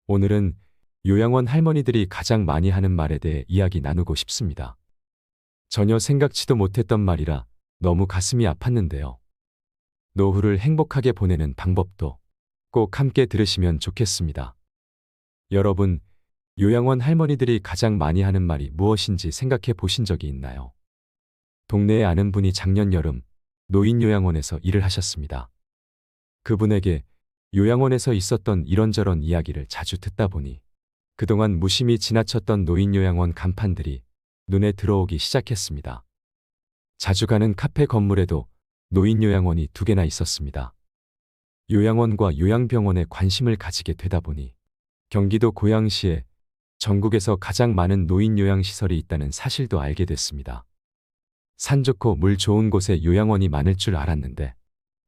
오늘은 요양원 할머니들이 가장 많이 하는 말에 대해 이야기 나누고 싶습니다. 전혀 생각지도 못했던 말이라 너무 가슴이 아팠는데요. 노후를 행복하게 보내는 방법도 꼭 함께 들으시면 좋겠습니다. 여러분, 요양원 할머니들이 가장 많이 하는 말이 무엇인지 생각해 보신 적이 있나요? 동네에 아는 분이 작년 여름 노인요양원에서 일을 하셨습니다. 그분에게 요양원에서 있었던 이런저런 이야기를 자주 듣다 보니 그동안 무심히 지나쳤던 노인요양원 간판들이 눈에 들어오기 시작했습니다. 자주 가는 카페 건물에도 노인요양원이 2개나 있었습니다. 요양원과 요양병원에 관심을 가지게 되다 보니 경기도 고양시에 전국에서 가장 많은 노인요양시설이 있다는 사실도 알게 됐습니다. 산 좋고 물 좋은 곳에 요양원이 많을 줄 알았는데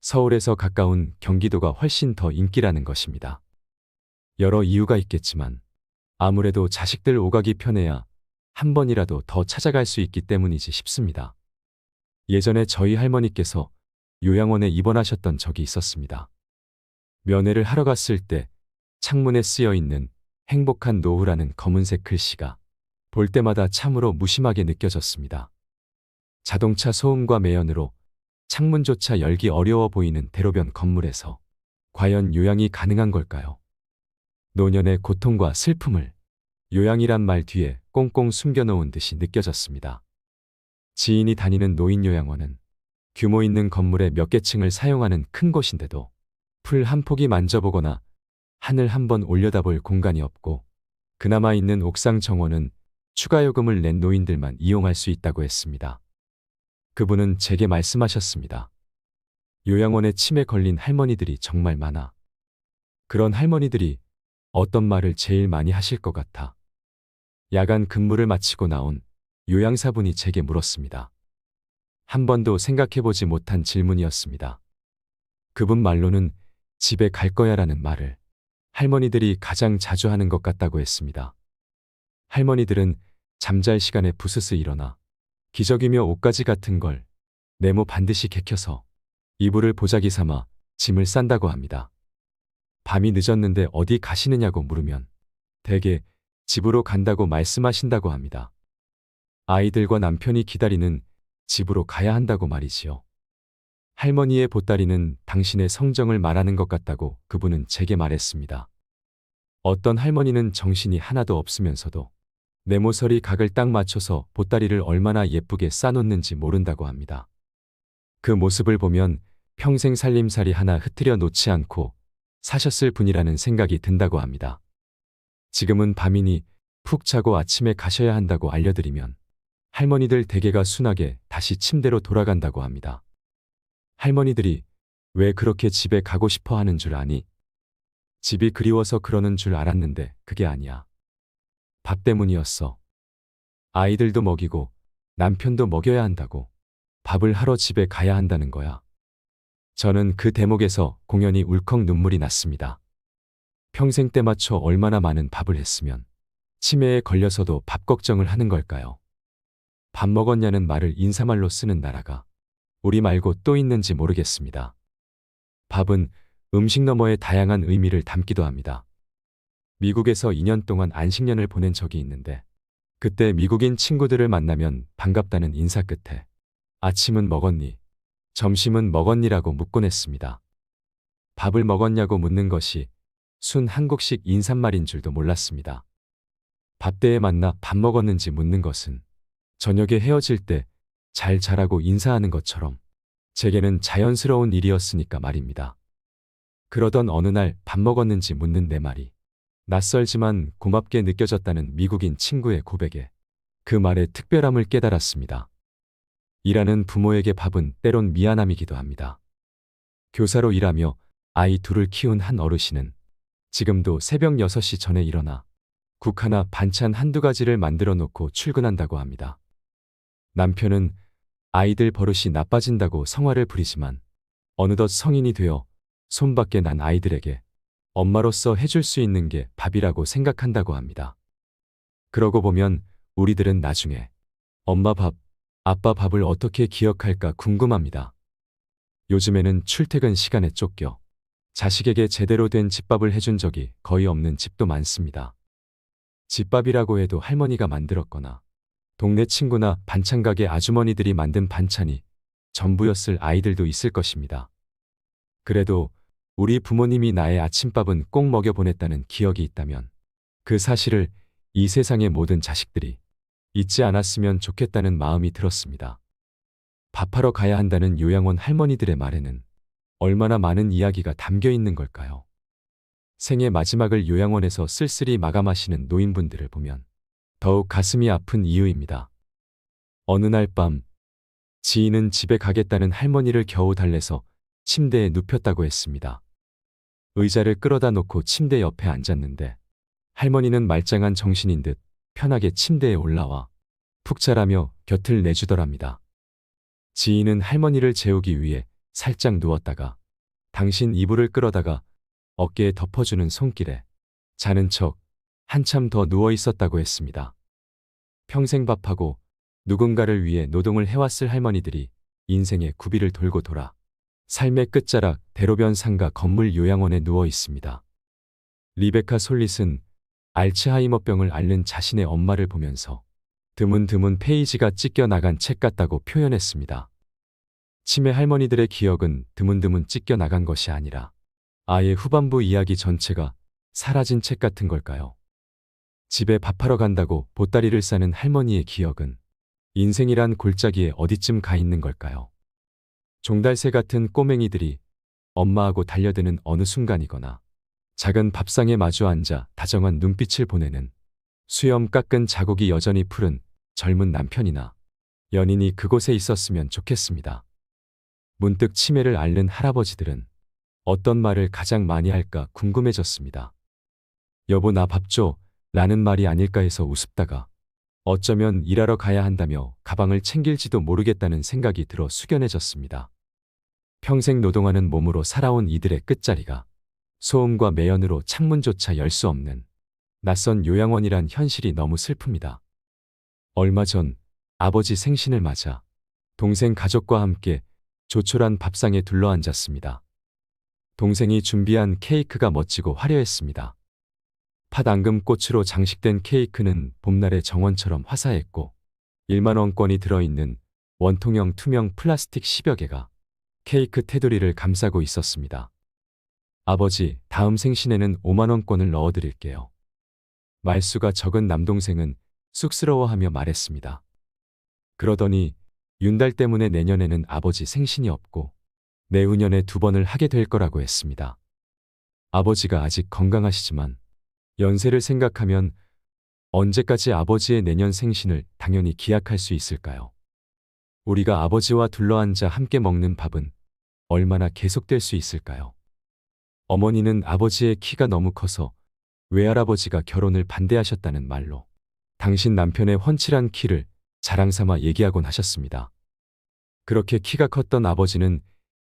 서울에서 가까운 경기도가 훨씬 더 인기라는 것입니다. 여러 이유가 있겠지만 아무래도 자식들 오가기 편해야 한 번이라도 더 찾아갈 수 있기 때문이지 싶습니다. 예전에 저희 할머니께서 요양원에 입원하셨던 적이 있었습니다. 면회를 하러 갔을 때 창문에 쓰여 있는 행복한 노후라는 검은색 글씨가 볼 때마다 참으로 무심하게 느껴졌습니다. 자동차 소음과 매연으로 창문조차 열기 어려워 보이는 대로변 건물에서 과연 요양이 가능한 걸까요? 노년의 고통과 슬픔을 요양이란 말 뒤에 꽁꽁 숨겨놓은 듯이 느껴졌습니다. 지인이 다니는 노인요양원은 규모 있는 건물의 몇 개 층을 사용하는 큰 곳인데도 풀 한 폭이 만져보거나 하늘 한번 올려다볼 공간이 없고 그나마 있는 옥상 정원은 추가 요금을 낸 노인들만 이용할 수 있다고 했습니다. 그분은 제게 말씀하셨습니다. 요양원에 치매 걸린 할머니들이 정말 많아. 그런 할머니들이 어떤 말을 제일 많이 하실 것 같아. 야간 근무를 마치고 나온 요양사분이 제게 물었습니다. 한 번도 생각해보지 못한 질문이었습니다. 그분 말로는 집에 갈 거야라는 말을 할머니들이 가장 자주 하는 것 같다고 했습니다. 할머니들은 잠잘 시간에 부스스 일어나 기저귀며 옷가지 같은 걸 네모 반드시 개켜서 이불을 보자기 삼아 짐을 싼다고 합니다. 밤이 늦었는데 어디 가시느냐고 물으면 대개 집으로 간다고 말씀하신다고 합니다. 아이들과 남편이 기다리는 집으로 가야 한다고 말이지요. 할머니의 보따리는 당신의 성정을 말하는 것 같다고 그분은 제게 말했습니다. 어떤 할머니는 정신이 하나도 없으면서도 네모서리 각을 딱 맞춰서 보따리를 얼마나 예쁘게 싸놓는지 모른다고 합니다. 그 모습을 보면 평생 살림살이 하나 흐트려 놓지 않고 사셨을 분이라는 생각이 든다고 합니다. 지금은 밤이니 푹 자고 아침에 가셔야 한다고 알려드리면 할머니들 대개가 순하게 다시 침대로 돌아간다고 합니다. 할머니들이 왜 그렇게 집에 가고 싶어 하는 줄 아니? 집이 그리워서 그러는 줄 알았는데 그게 아니야. 밥 때문이었어. 아이들도 먹이고 남편도 먹여야 한다고 밥을 하러 집에 가야 한다는 거야. 저는 그 대목에서 공연히 울컥 눈물이 났습니다. 평생 때 맞춰 얼마나 많은 밥을 했으면 치매에 걸려서도 밥 걱정을 하는 걸까요? 밥 먹었냐는 말을 인사말로 쓰는 나라가 우리 말고 또 있는지 모르겠습니다. 밥은 음식 너머의 다양한 의미를 담기도 합니다. 미국에서 2년 동안 안식년을 보낸 적이 있는데 그때 미국인 친구들을 만나면 반갑다는 인사 끝에 아침은 먹었니? 점심은 먹었니라고 묻곤 했습니다. 밥을 먹었냐고 묻는 것이 순 한국식 인사말인 줄도 몰랐습니다. 밥때에 만나 밥 먹었는지 묻는 것은 저녁에 헤어질 때 잘 자라고 인사하는 것처럼 제게는 자연스러운 일이었으니까 말입니다. 그러던 어느 날 밥 먹었는지 묻는 내 말이 낯설지만 고맙게 느껴졌다는 미국인 친구의 고백에 그 말의 특별함을 깨달았습니다. 일하는 부모에게 밥은 때론 미안함이기도 합니다. 교사로 일하며 아이 2을 키운 한 어르신은 지금도 새벽 6시 전에 일어나 국 하나 반찬 한두 가지를 만들어 놓고 출근한다고 합니다. 남편은 아이들 버릇이 나빠진다고 성화를 부리지만 어느덧 성인이 되어 손밖에 난 아이들에게 엄마로서 해줄 수 있는 게 밥이라고 생각한다고 합니다. 그러고 보면 우리들은 나중에 엄마 밥, 아빠 밥을 어떻게 기억할까 궁금합니다. 요즘에는 출퇴근 시간에 쫓겨 자식에게 제대로 된 집밥을 해준 적이 거의 없는 집도 많습니다. 집밥이라고 해도 할머니가 만들었거나 동네 친구나 반찬가게 아주머니들이 만든 반찬이 전부였을 아이들도 있을 것입니다. 그래도 우리 부모님이 나의 아침밥은 꼭 먹여보냈다는 기억이 있다면 그 사실을 이 세상의 모든 자식들이 잊지 않았으면 좋겠다는 마음이 들었습니다. 밥하러 가야 한다는 요양원 할머니들의 말에는 얼마나 많은 이야기가 담겨 있는 걸까요? 생의 마지막을 요양원에서 쓸쓸히 마감하시는 노인분들을 보면 더욱 가슴이 아픈 이유입니다. 어느 날 밤, 지인은 집에 가겠다는 할머니를 겨우 달래서 침대에 눕혔다고 했습니다. 의자를 끌어다 놓고 침대 옆에 앉았는데 할머니는 말짱한 정신인 듯 편하게 침대에 올라와 푹 자라며 곁을 내주더랍니다. 지인은 할머니를 재우기 위해 살짝 누웠다가 당신 이불을 끌어다가 어깨에 덮어주는 손길에 자는 척 한참 더 누워 있었다고 했습니다. 평생 밥하고 누군가를 위해 노동을 해왔을 할머니들이 인생의 구비를 돌고 돌아 삶의 끝자락 대로변 상가 건물 요양원에 누워 있습니다. 리베카 솔릿은 알츠하이머병을 앓는 자신의 엄마를 보면서 드문드문 페이지가 찢겨 나간 책 같다고 표현했습니다. 치매 할머니들의 기억은 드문드문 찢겨 나간 것이 아니라 아예 후반부 이야기 전체가 사라진 책 같은 걸까요? 집에 밥하러 간다고 보따리를 싸는 할머니의 기억은 인생이란 골짜기에 어디쯤 가 있는 걸까요? 종달새 같은 꼬맹이들이 엄마하고 달려드는 어느 순간이거나 작은 밥상에 마주 앉아 다정한 눈빛을 보내는 수염 깎은 자국이 여전히 푸른 젊은 남편이나 연인이 그곳에 있었으면 좋겠습니다. 문득 치매를 앓는 할아버지들은 어떤 말을 가장 많이 할까 궁금해졌습니다. 여보 나 밥 줘 라는 말이 아닐까 해서 우습다가 어쩌면 일하러 가야 한다며 가방을 챙길지도 모르겠다는 생각이 들어 숙연해졌습니다. 평생 노동하는 몸으로 살아온 이들의 끝자리가 소음과 매연으로 창문조차 열 수 없는 낯선 요양원이란 현실이 너무 슬픕니다. 얼마 전 아버지 생신을 맞아 동생 가족과 함께 조촐한 밥상에 둘러앉았습니다. 동생이 준비한 케이크가 멋지고 화려했습니다. 팥앙금꽃으로 장식된 케이크는 봄날의 정원처럼 화사했고 1만 원권이 들어있는 원통형 투명 플라스틱 10여 개가 케이크 테두리를 감싸고 있었습니다. 아버지, 다음 생신에는 5만 원권을 넣어드릴게요. 말수가 적은 남동생은 쑥스러워하며 말했습니다. 그러더니 윤달 때문에 내년에는 아버지 생신이 없고 내후년에 2번을 하게 될 거라고 했습니다. 아버지가 아직 건강하시지만 연세를 생각하면 언제까지 아버지의 내년 생신을 당연히 기약할 수 있을까요? 우리가 아버지와 둘러앉아 함께 먹는 밥은 얼마나 계속될 수 있을까요? 어머니는 아버지의 키가 너무 커서 외할아버지가 결혼을 반대하셨다는 말로 당신 남편의 훤칠한 키를 자랑삼아 얘기하곤 하셨습니다. 그렇게 키가 컸던 아버지는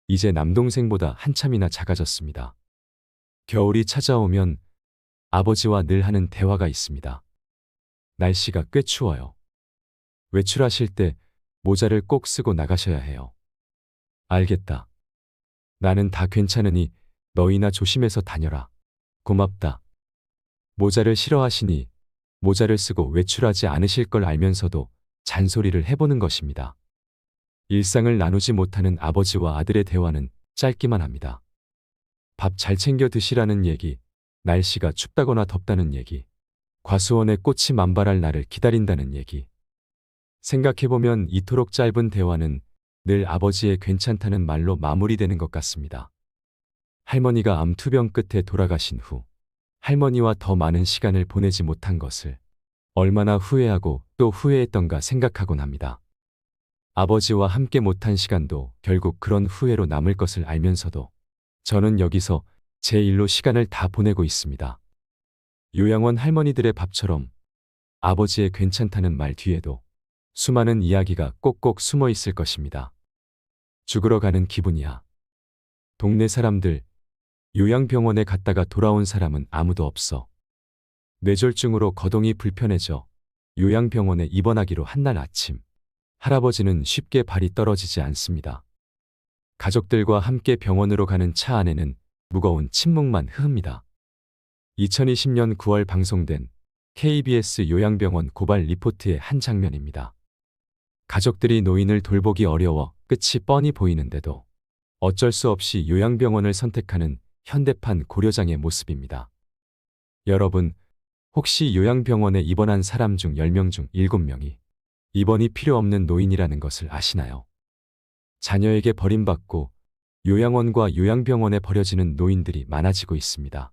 이제 남동생보다 한참이나 작아졌습니다. 겨울이 찾아오면 아버지와 늘 하는 대화가 있습니다. 날씨가 꽤 추워요. 외출하실 때 모자를 꼭 쓰고 나가셔야 해요. 알겠다. 나는 다 괜찮으니 너희나 조심해서 다녀라. 고맙다. 모자를 싫어하시니 모자를 쓰고 외출하지 않으실 걸 알면서도 잔소리를 해보는 것입니다. 일상을 나누지 못하는 아버지와 아들의 대화는 짧기만 합니다. 밥 잘 챙겨 드시라는 얘기, 날씨가 춥다거나 덥다는 얘기, 과수원에 꽃이 만발할 날을 기다린다는 얘기. 생각해보면 이토록 짧은 대화는 늘 아버지의 괜찮다는 말로 마무리되는 것 같습니다. 할머니가 암투병 끝에 돌아가신 후 할머니와 더 많은 시간을 보내지 못한 것을 얼마나 후회하고 또 후회했던가 생각하곤 합니다. 아버지와 함께 못한 시간도 결국 그런 후회로 남을 것을 알면서도 저는 여기서 제 일로 시간을 다 보내고 있습니다. 요양원 할머니들의 밥처럼 아버지의 괜찮다는 말 뒤에도 수많은 이야기가 꼭꼭 숨어 있을 것입니다. 죽으러 가는 기분이야. 동네 사람들, 요양병원에 갔다가 돌아온 사람은 아무도 없어. 뇌졸중으로 거동이 불편해져 요양병원에 입원하기로 한 날 아침, 할아버지는 쉽게 발이 떨어지지 않습니다. 가족들과 함께 병원으로 가는 차 안에는 무거운 침묵만 흐릅니다. 2020년 9월 방송된 KBS 요양병원 고발 리포트의 한 장면입니다. 가족들이 노인을 돌보기 어려워 끝이 뻔히 보이는데도 어쩔 수 없이 요양병원을 선택하는 현대판 고려장의 모습입니다. 여러분, 혹시 요양병원에 입원한 사람 중 10명 중 7명이 입원이 필요 없는 노인이라는 것을 아시나요? 자녀에게 버림받고 요양원과 요양병원에 버려지는 노인들이 많아지고 있습니다.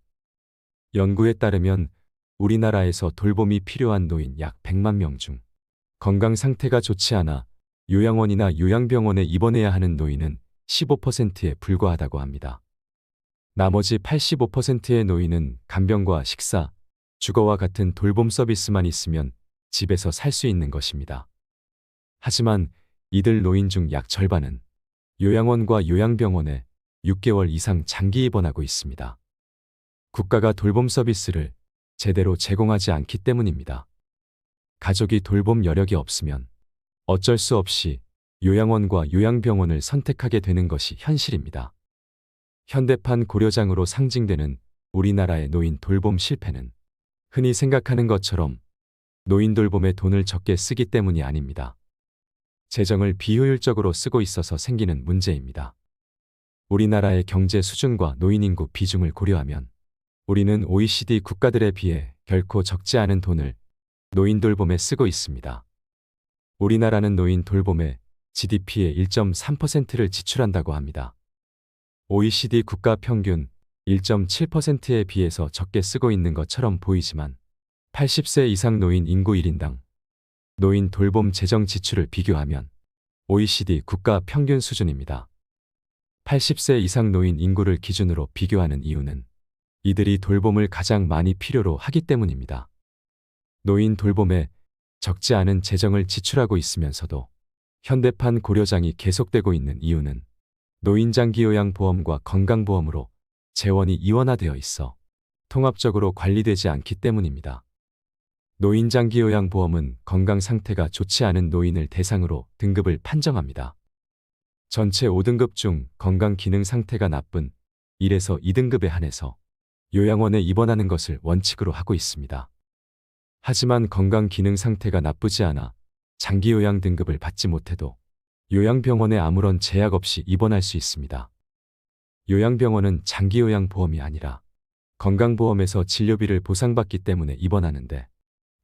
연구에 따르면 우리나라에서 돌봄이 필요한 노인 약 100만 명 중 건강 상태가 좋지 않아 요양원이나 요양병원에 입원해야 하는 노인은 15%에 불과하다고 합니다. 나머지 85%의 노인은 간병과 식사, 주거와 같은 돌봄 서비스만 있으면 집에서 살 수 있는 것입니다. 하지만 이들 노인 중 약 절반은 요양원과 요양병원에 6개월 이상 장기 입원하고 있습니다. 국가가 돌봄 서비스를 제대로 제공하지 않기 때문입니다. 가족이 돌봄 여력이 없으면 어쩔 수 없이 요양원과 요양병원을 선택하게 되는 것이 현실입니다. 현대판 고려장으로 상징되는 우리나라의 노인 돌봄 실패는 흔히 생각하는 것처럼 노인 돌봄에 돈을 적게 쓰기 때문이 아닙니다. 재정을 비효율적으로 쓰고 있어서 생기는 문제입니다. 우리나라의 경제 수준과 노인 인구 비중을 고려하면 우리는 OECD 국가들에 비해 결코 적지 않은 돈을 노인 돌봄에 쓰고 있습니다. 우리나라는 노인 돌봄에 GDP의 1.3%를 지출한다고 합니다. OECD 국가 평균 1.7%에 비해서 적게 쓰고 있는 것처럼 보이지만 80세 이상 노인 인구 1인당 노인 돌봄 재정 지출을 비교하면 OECD 국가 평균 수준입니다. 80세 이상 노인 인구를 기준으로 비교하는 이유는 이들이 돌봄을 가장 많이 필요로 하기 때문입니다. 노인 돌봄에 적지 않은 재정을 지출하고 있으면서도 현대판 고려장이 계속되고 있는 이유는 노인장기요양보험과 건강보험으로 재원이 이원화되어 있어 통합적으로 관리되지 않기 때문입니다. 노인장기요양보험은 건강 상태가 좋지 않은 노인을 대상으로 등급을 판정합니다. 전체 5등급 중 건강 기능 상태가 나쁜 1에서 2등급에 한해서 요양원에 입원하는 것을 원칙으로 하고 있습니다. 하지만 건강 기능 상태가 나쁘지 않아 장기요양 등급을 받지 못해도 요양병원에 아무런 제약 없이 입원할 수 있습니다. 요양병원은 장기요양보험이 아니라 건강보험에서 진료비를 보상받기 때문에 입원하는데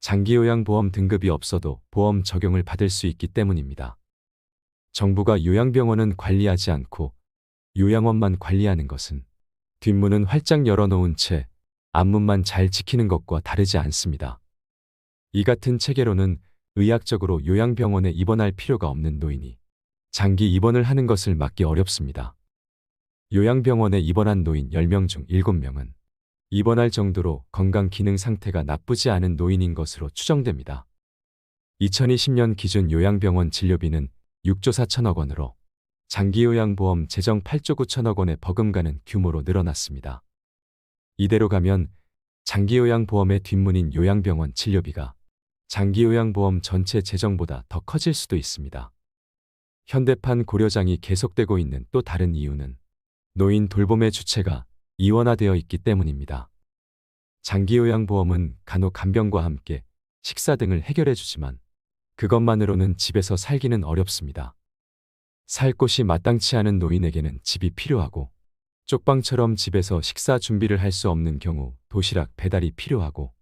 장기요양보험 등급이 없어도 보험 적용을 받을 수 있기 때문입니다. 정부가 요양병원은 관리하지 않고 요양원만 관리하는 것은 뒷문은 활짝 열어놓은 채 앞문만 잘 지키는 것과 다르지 않습니다. 이 같은 체계로는 의학적으로 요양병원에 입원할 필요가 없는 노인이 장기 입원을 하는 것을 막기 어렵습니다. 요양병원에 입원한 노인 10명 중 7명은 입원할 정도로 건강 기능 상태가 나쁘지 않은 노인인 것으로 추정됩니다. 2020년 기준 요양병원 진료비는 6조 4천억 원으로 장기요양보험 재정 8조 9천억 원에 버금가는 규모로 늘어났습니다. 이대로 가면 장기요양보험의 뒷문인 요양병원 진료비가 장기요양보험 전체 재정보다 더 커질 수도 있습니다. 현대판 고려장이 계속되고 있는 또 다른 이유는 노인 돌봄의 주체가 이원화되어 있기 때문입니다. 장기요양보험은 간혹 간병과 함께 식사 등을 해결해 주지만 그것만으로는 집에서 살기는 어렵습니다. 살 곳이 마땅치 않은 노인에게는 집이 필요하고 쪽방처럼 집에서 식사 준비를 할 수 없는 경우 도시락 배달이 필요하고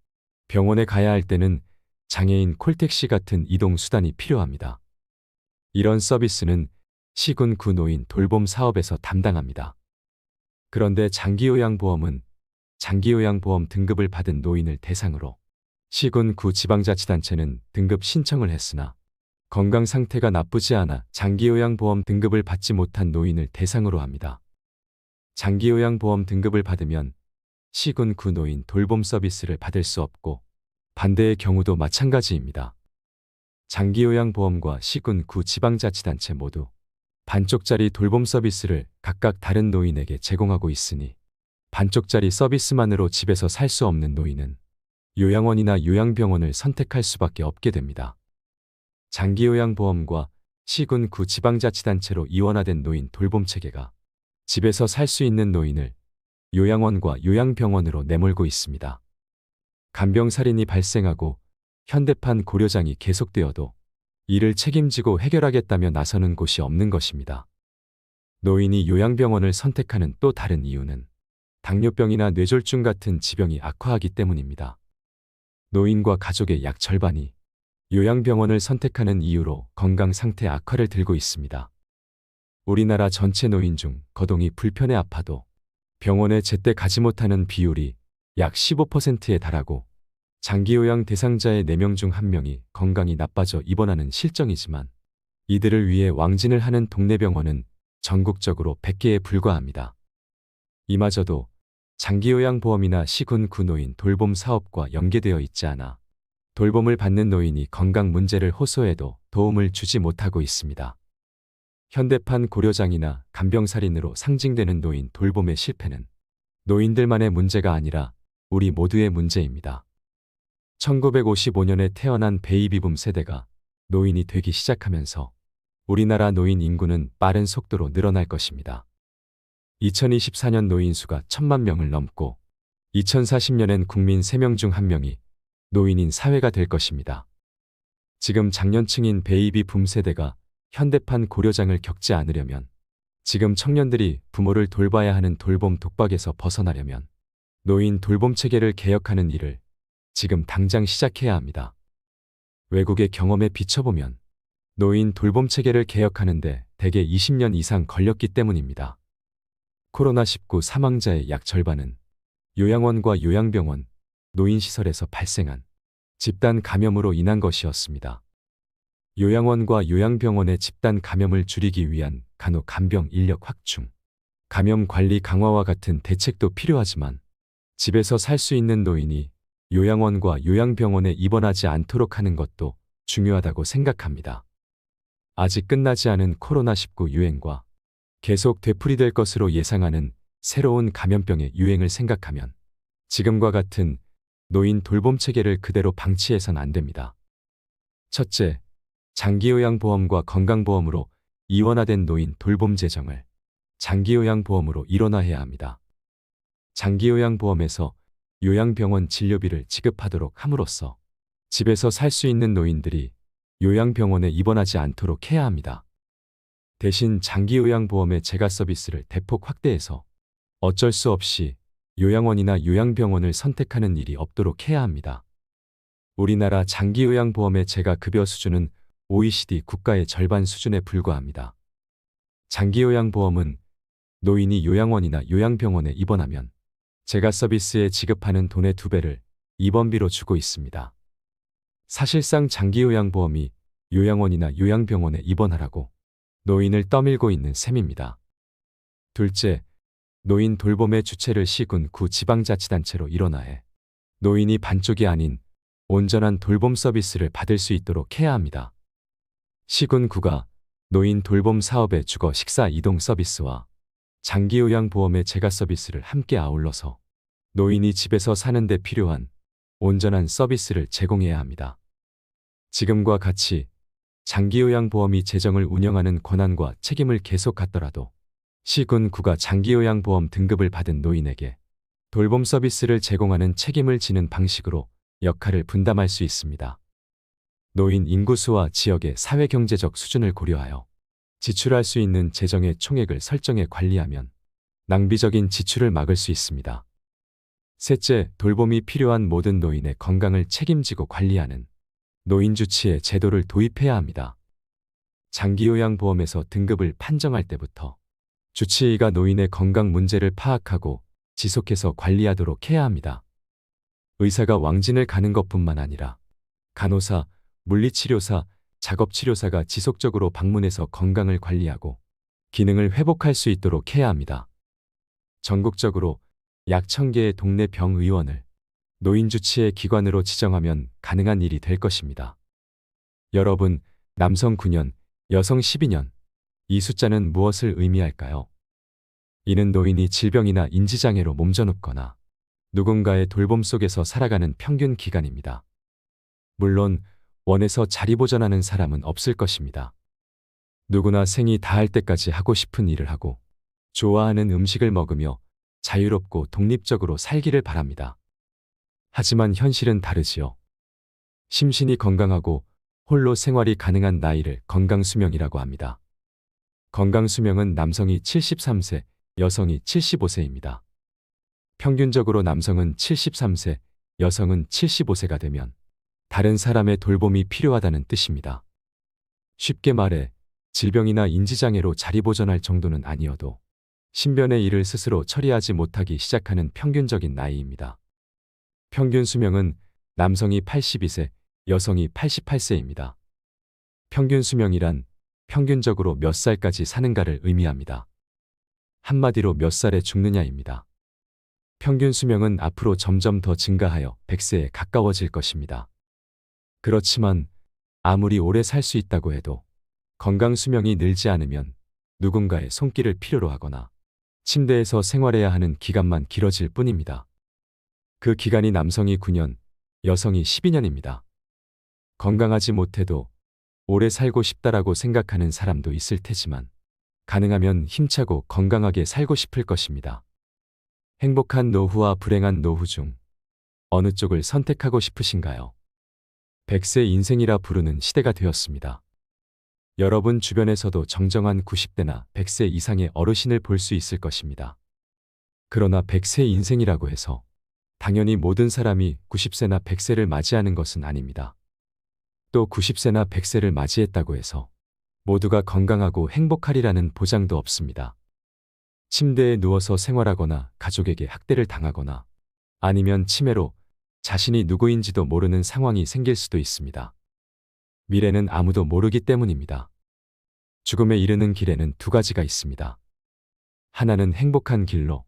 병원에 가야 할 때는 장애인 콜택시 같은 이동 수단이 필요합니다. 이런 서비스는 시군 구 노인 돌봄 사업에서 담당합니다. 그런데 장기요양보험은 장기요양보험 등급을 받은 노인을 대상으로 시군 구 지방자치단체는 등급 신청을 했으나 건강 상태가 나쁘지 않아 장기요양보험 등급을 받지 못한 노인을 대상으로 합니다. 장기요양보험 등급을 받으면 시군 구 노인 돌봄 서비스를 받을 수 없고 반대의 경우도 마찬가지입니다. 장기요양보험과 시군 구 지방자치단체 모두 반쪽짜리 돌봄 서비스를 각각 다른 노인에게 제공하고 있으니 반쪽짜리 서비스만으로 집에서 살 수 없는 노인은 요양원이나 요양병원을 선택할 수밖에 없게 됩니다. 장기요양보험과 시군 구 지방자치단체로 이원화된 노인 돌봄 체계가 집에서 살 수 있는 노인을 요양원과 요양병원으로 내몰고 있습니다. 간병살인이 발생하고 현대판 고려장이 계속되어도 이를 책임지고 해결하겠다며 나서는 곳이 없는 것입니다. 노인이 요양병원을 선택하는 또 다른 이유는 당뇨병이나 뇌졸중 같은 지병이 악화하기 때문입니다. 노인과 가족의 약 절반이 요양병원을 선택하는 이유로 건강 상태 악화를 들고 있습니다. 우리나라 전체 노인 중 거동이 불편해 아파도 병원에 제때 가지 못하는 비율이 약 15%에 달하고 장기요양 대상자의 4명 중 1명이 건강이 나빠져 입원하는 실정이지만 이들을 위해 왕진을 하는 동네 병원은 전국적으로 100개에 불과합니다. 이마저도 장기요양보험이나 시군 구노인 돌봄 사업과 연계되어 있지 않아 돌봄을 받는 노인이 건강 문제를 호소해도 도움을 주지 못하고 있습니다. 현대판 고려장이나 간병살인으로 상징되는 노인 돌봄의 실패는 노인들만의 문제가 아니라 우리 모두의 문제입니다. 1955년에 태어난 베이비붐 세대가 노인이 되기 시작하면서 우리나라 노인 인구는 빠른 속도로 늘어날 것입니다. 2024년 노인 수가 1,000만 명을 넘고 2040년엔 국민 3명 중 1명이 노인인 사회가 될 것입니다. 지금 장년층인 베이비붐 세대가 현대판 고려장을 겪지 않으려면, 지금 청년들이 부모를 돌봐야 하는 돌봄 독박에서 벗어나려면 노인 돌봄 체계를 개혁하는 일을 지금 당장 시작해야 합니다. 외국의 경험에 비춰보면 노인 돌봄 체계를 개혁하는데 대개 20년 이상 걸렸기 때문입니다. 코로나19 사망자의 약 절반은 요양원과 요양병원, 노인시설에서 발생한 집단 감염으로 인한 것이었습니다. 요양원과 요양병원의 집단 감염을 줄이기 위한 간호 간병 인력 확충, 감염 관리 강화와 같은 대책도 필요하지만 집에서 살 수 있는 노인이 요양원과 요양병원에 입원하지 않도록 하는 것도 중요하다고 생각합니다. 아직 끝나지 않은 코로나19 유행과 계속 되풀이될 것으로 예상하는 새로운 감염병의 유행을 생각하면 지금과 같은 노인 돌봄 체계를 그대로 방치해선 안 됩니다. 첫째, 장기요양보험과 건강보험으로 이원화된 노인 돌봄 재정을 장기요양보험으로 일원화해야 합니다. 장기요양보험에서 요양병원 진료비를 지급하도록 함으로써 집에서 살 수 있는 노인들이 요양병원에 입원하지 않도록 해야 합니다. 대신 장기요양보험의 재가 서비스를 대폭 확대해서 어쩔 수 없이 요양원이나 요양병원을 선택하는 일이 없도록 해야 합니다. 우리나라 장기요양보험의 재가 급여 수준은 OECD 국가의 절반 수준에 불과합니다. 장기요양보험은 노인이 요양원이나 요양병원에 입원하면 재가 서비스에 지급하는 돈의 2배를 입원비로 주고 있습니다. 사실상 장기요양보험이 요양원이나 요양병원에 입원하라고 노인을 떠밀고 있는 셈입니다. 둘째, 노인 돌봄의 주체를 시군, 구, 지방자치단체로 일원화해 노인이 반쪽이 아닌 온전한 돌봄 서비스를 받을 수 있도록 해야 합니다. 시군, 구가 노인 돌봄 사업의 주거 식사 이동 서비스와 장기요양보험의 재가 서비스를 함께 아울러서 노인이 집에서 사는 데 필요한 온전한 서비스를 제공해야 합니다. 지금과 같이 장기요양보험이 재정을 운영하는 권한과 책임을 계속 갖더라도 시군, 구가 장기요양보험 등급을 받은 노인에게 돌봄 서비스를 제공하는 책임을 지는 방식으로 역할을 분담할 수 있습니다. 노인 인구수와 지역의 사회경제적 수준을 고려하여 지출할 수 있는 재정의 총액을 설정해 관리하면 낭비적인 지출을 막을 수 있습니다. 셋째, 돌봄이 필요한 모든 노인의 건강을 책임지고 관리하는 노인주치의 제도를 도입해야 합니다. 장기요양보험에서 등급을 판정할 때부터 주치의가 노인의 건강 문제를 파악하고 지속해서 관리하도록 해야 합니다. 의사가 왕진을 가는 것뿐만 아니라 간호사, 물리치료사, 작업치료사가 지속적으로 방문해서 건강을 관리하고 기능을 회복할 수 있도록 해야 합니다. 전국적으로 약 1,000개의 동네 병의원을 노인주치의 기관으로 지정하면 가능한 일이 될 것입니다. 여러분, 남성 9년, 여성 12년, 이 숫자는 무엇을 의미할까요? 이는 노인이 질병이나 인지장애로 몸져눕거나 누군가의 돌봄 속에서 살아가는 평균 기간입니다. 물론 원해서 자리보전하는 사람은 없을 것입니다. 누구나 생이 다할 때까지 하고 싶은 일을 하고 좋아하는 음식을 먹으며 자유롭고 독립적으로 살기를 바랍니다. 하지만 현실은 다르지요. 심신이 건강하고 홀로 생활이 가능한 나이를 건강수명이라고 합니다. 건강수명은 남성이 73세, 여성이 75세입니다. 평균적으로 남성은 73세, 여성은 75세가 되면 다른 사람의 돌봄이 필요하다는 뜻입니다. 쉽게 말해 질병이나 인지장애로 자리보전할 정도는 아니어도 신변의 일을 스스로 처리하지 못하기 시작하는 평균적인 나이입니다. 평균 수명은 남성이 82세, 여성이 88세입니다. 평균 수명이란 평균적으로 몇 살까지 사는가를 의미합니다. 한마디로 몇 살에 죽느냐입니다. 평균 수명은 앞으로 점점 더 증가하여 100세에 가까워질 것입니다. 그렇지만 아무리 오래 살 수 있다고 해도 건강 수명이 늘지 않으면 누군가의 손길을 필요로 하거나 침대에서 생활해야 하는 기간만 길어질 뿐입니다. 그 기간이 남성이 9년, 여성이 12년입니다. 건강하지 못해도 오래 살고 싶다라고 생각하는 사람도 있을 테지만 가능하면 힘차고 건강하게 살고 싶을 것입니다. 행복한 노후와 불행한 노후 중 어느 쪽을 선택하고 싶으신가요? 100세 인생이라 부르는 시대가 되었습니다. 여러분 주변에서도 정정한 90대나 100세 이상의 어르신을 볼 수 있을 것입니다. 그러나 100세 인생이라고 해서 당연히 모든 사람이 90세나 100세를 맞이하는 것은 아닙니다. 또 90세나 100세를 맞이했다고 해서 모두가 건강하고 행복하리라는 보장도 없습니다. 침대에 누워서 생활하거나 가족에게 학대를 당하거나 아니면 치매로 자신이 누구인지도 모르는 상황이 생길 수도 있습니다. 미래는 아무도 모르기 때문입니다. 죽음에 이르는 길에는 두 가지가 있습니다. 하나는 행복한 길로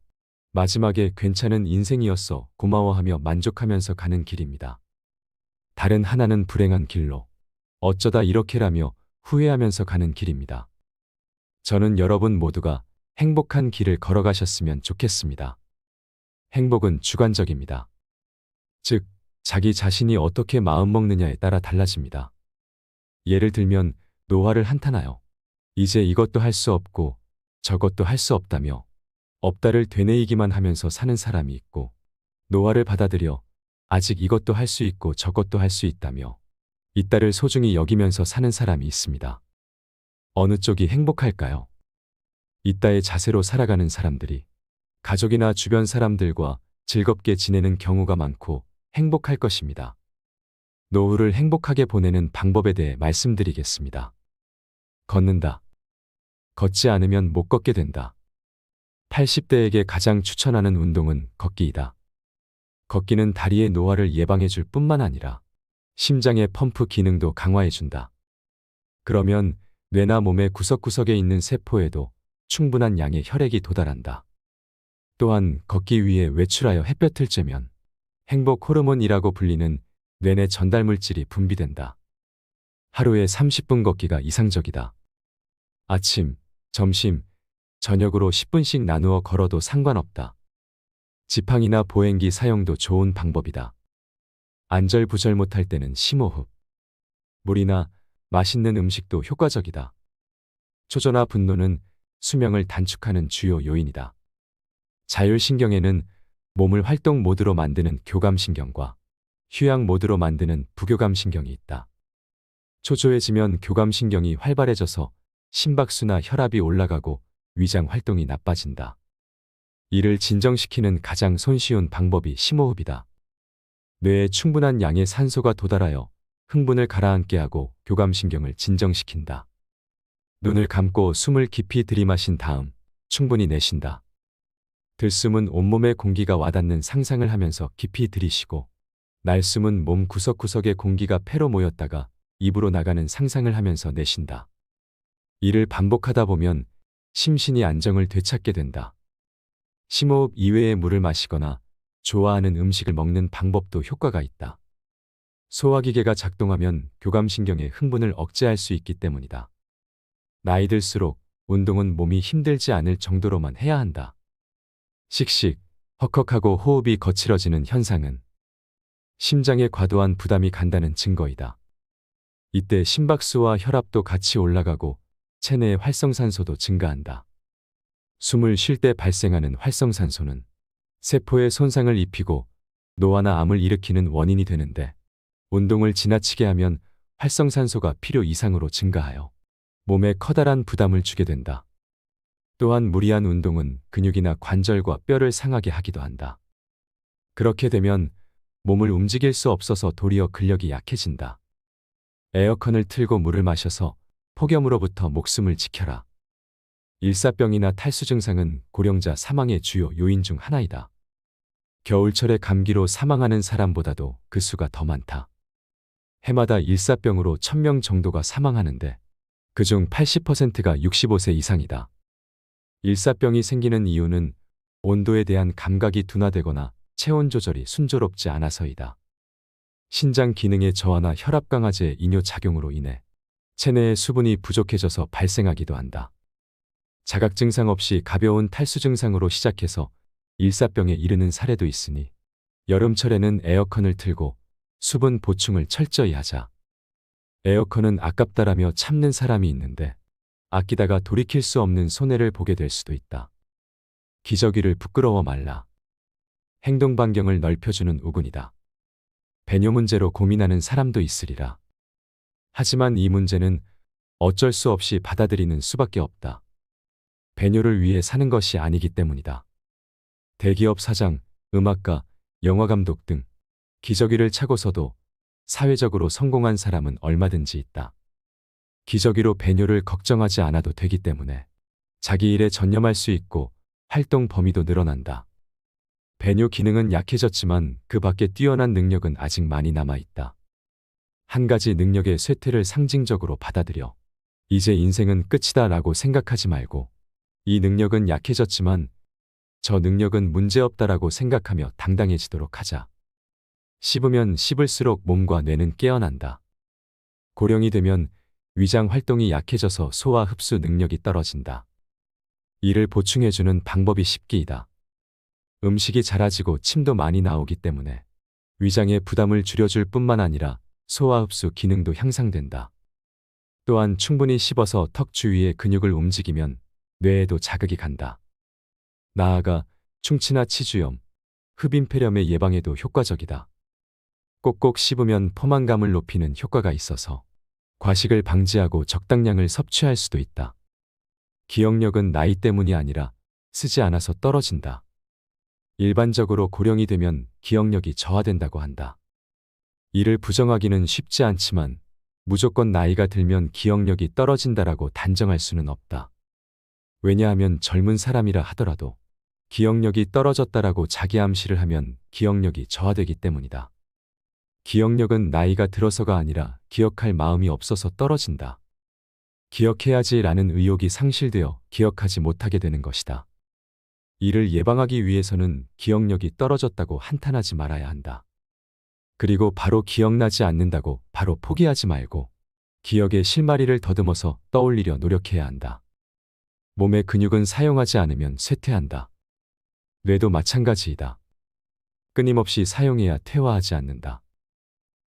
마지막에 괜찮은 인생이었어 고마워하며 만족하면서 가는 길입니다. 다른 하나는 불행한 길로 어쩌다 이렇게라며 후회하면서 가는 길입니다. 저는 여러분 모두가 행복한 길을 걸어가셨으면 좋겠습니다. 행복은 주관적입니다. 즉, 자기 자신이 어떻게 마음먹느냐에 따라 달라집니다. 예를 들면 노화를 한탄하여 이제 이것도 할 수 없고 저것도 할 수 없다며 없다를 되뇌이기만 하면서 사는 사람이 있고 노화를 받아들여 아직 이것도 할 수 있고 저것도 할 수 있다며 있다를 소중히 여기면서 사는 사람이 있습니다. 어느 쪽이 행복할까요? 있다의 자세로 살아가는 사람들이 가족이나 주변 사람들과 즐겁게 지내는 경우가 많고 행복할 것입니다. 노후를 행복하게 보내는 방법에 대해 말씀드리겠습니다. 걷는다. 걷지 않으면 못 걷게 된다. 80대에게 가장 추천하는 운동은 걷기이다. 걷기는 다리의 노화를 예방해 줄 뿐만 아니라 심장의 펌프 기능도 강화해 준다. 그러면 뇌나 몸의 구석구석에 있는 세포에도 충분한 양의 혈액이 도달한다. 또한 걷기 위해 외출하여 햇볕을 쬐면 행복 호르몬이라고 불리는 뇌내 전달 물질이 분비된다. 하루에 30분 걷기가 이상적이다. 아침, 점심, 저녁으로 10분씩 나누어 걸어도 상관없다. 지팡이나 보행기 사용도 좋은 방법이다. 안절부절 못할 때는 심호흡. 물이나 맛있는 음식도 효과적이다. 초조나 분노는 수명을 단축하는 주요 요인이다. 자율신경에는 몸을 활동 모드로 만드는 교감신경과 휴양 모드로 만드는 부교감신경이 있다. 초조해지면 교감신경이 활발해져서 심박수나 혈압이 올라가고 위장 활동이 나빠진다. 이를 진정시키는 가장 손쉬운 방법이 심호흡이다. 뇌에 충분한 양의 산소가 도달하여 흥분을 가라앉게 하고 교감신경을 진정시킨다. 눈을 감고 숨을 깊이 들이마신 다음 충분히 내쉰다. 들숨은 온몸에 공기가 와닿는 상상을 하면서 깊이 들이쉬고 날숨은 몸 구석구석에 공기가 폐로 모였다가 입으로 나가는 상상을 하면서 내쉰다. 이를 반복하다 보면 심신이 안정을 되찾게 된다. 심호흡 이외에 물을 마시거나 좋아하는 음식을 먹는 방법도 효과가 있다. 소화기계가 작동하면 교감신경의 흥분을 억제할 수 있기 때문이다. 나이 들수록 운동은 몸이 힘들지 않을 정도로만 해야 한다. 씩씩, 헉헉하고 호흡이 거칠어지는 현상은 심장에 과도한 부담이 간다는 증거이다. 이때 심박수와 혈압도 같이 올라가고 체내의 활성산소도 증가한다. 숨을 쉴 때 발생하는 활성산소는 세포에 손상을 입히고 노화나 암을 일으키는 원인이 되는데, 운동을 지나치게 하면 활성산소가 필요 이상으로 증가하여 몸에 커다란 부담을 주게 된다. 또한 무리한 운동은 근육이나 관절과 뼈를 상하게 하기도 한다. 그렇게 되면 몸을 움직일 수 없어서 도리어 근력이 약해진다. 에어컨을 틀고 물을 마셔서 폭염으로부터 목숨을 지켜라. 일사병이나 탈수 증상은 고령자 사망의 주요 요인 중 하나이다. 겨울철에 감기로 사망하는 사람보다도 그 수가 더 많다. 해마다 일사병으로 1000명 정도가 사망하는데 그중 80%가 65세 이상이다. 일사병이 생기는 이유는 온도에 대한 감각이 둔화되거나 체온 조절이 순조롭지 않아서이다. 신장 기능의 저하나 혈압 강화제 이뇨 작용으로 인해 체내의 수분이 부족해져서 발생하기도 한다. 자각 증상 없이 가벼운 탈수 증상으로 시작해서 일사병에 이르는 사례도 있으니 여름철에는 에어컨을 틀고 수분 보충을 철저히 하자. 에어컨은 아깝다라며 참는 사람이 있는데 아끼다가 돌이킬 수 없는 손해를 보게 될 수도 있다. 기저귀를 부끄러워 말라. 행동 반경을 넓혀주는 우군이다. 배뇨 문제로 고민하는 사람도 있으리라. 하지만 이 문제는 어쩔 수 없이 받아들이는 수밖에 없다. 배뇨를 위해 사는 것이 아니기 때문이다. 대기업 사장, 음악가, 영화감독 등 기저귀를 차고서도 사회적으로 성공한 사람은 얼마든지 있다. 기저귀로 배뇨를 걱정하지 않아도 되기 때문에 자기 일에 전념할 수 있고 활동 범위도 늘어난다. 배뇨 기능은 약해졌지만 그 밖에 뛰어난 능력은 아직 많이 남아있다. 한 가지 능력의 쇠퇴를 상징적으로 받아들여 이제 인생은 끝이다 라고 생각하지 말고, 이 능력은 약해졌지만 저 능력은 문제없다라고 생각하며 당당해지도록 하자. 씹으면 씹을수록 몸과 뇌는 깨어난다. 고령이 되면 위장 활동이 약해져서 소화 흡수 능력이 떨어진다. 이를 보충해주는 방법이 십기이다. 음식이 잘아지고 침도 많이 나오기 때문에 위장의 부담을 줄여줄 뿐만 아니라 소화 흡수 기능도 향상된다. 또한 충분히 씹어서 턱 주위의 근육을 움직이면 뇌에도 자극이 간다. 나아가 충치나 치주염, 흡인폐렴의 예방에도 효과적이다. 꼭꼭 씹으면 포만감을 높이는 효과가 있어서 과식을 방지하고 적당량을 섭취할 수도 있다. 기억력은 나이 때문이 아니라 쓰지 않아서 떨어진다. 일반적으로 고령이 되면 기억력이 저하된다고 한다. 이를 부정하기는 쉽지 않지만 무조건 나이가 들면 기억력이 떨어진다라고 단정할 수는 없다. 왜냐하면 젊은 사람이라 하더라도 기억력이 떨어졌다라고 자기 암시를 하면 기억력이 저하되기 때문이다. 기억력은 나이가 들어서가 아니라 기억할 마음이 없어서 떨어진다. 기억해야지라는 의욕이 상실되어 기억하지 못하게 되는 것이다. 이를 예방하기 위해서는 기억력이 떨어졌다고 한탄하지 말아야 한다. 그리고 바로 기억나지 않는다고 바로 포기하지 말고 기억의 실마리를 더듬어서 떠올리려 노력해야 한다. 몸의 근육은 사용하지 않으면 쇠퇴한다. 뇌도 마찬가지이다. 끊임없이 사용해야 퇴화하지 않는다.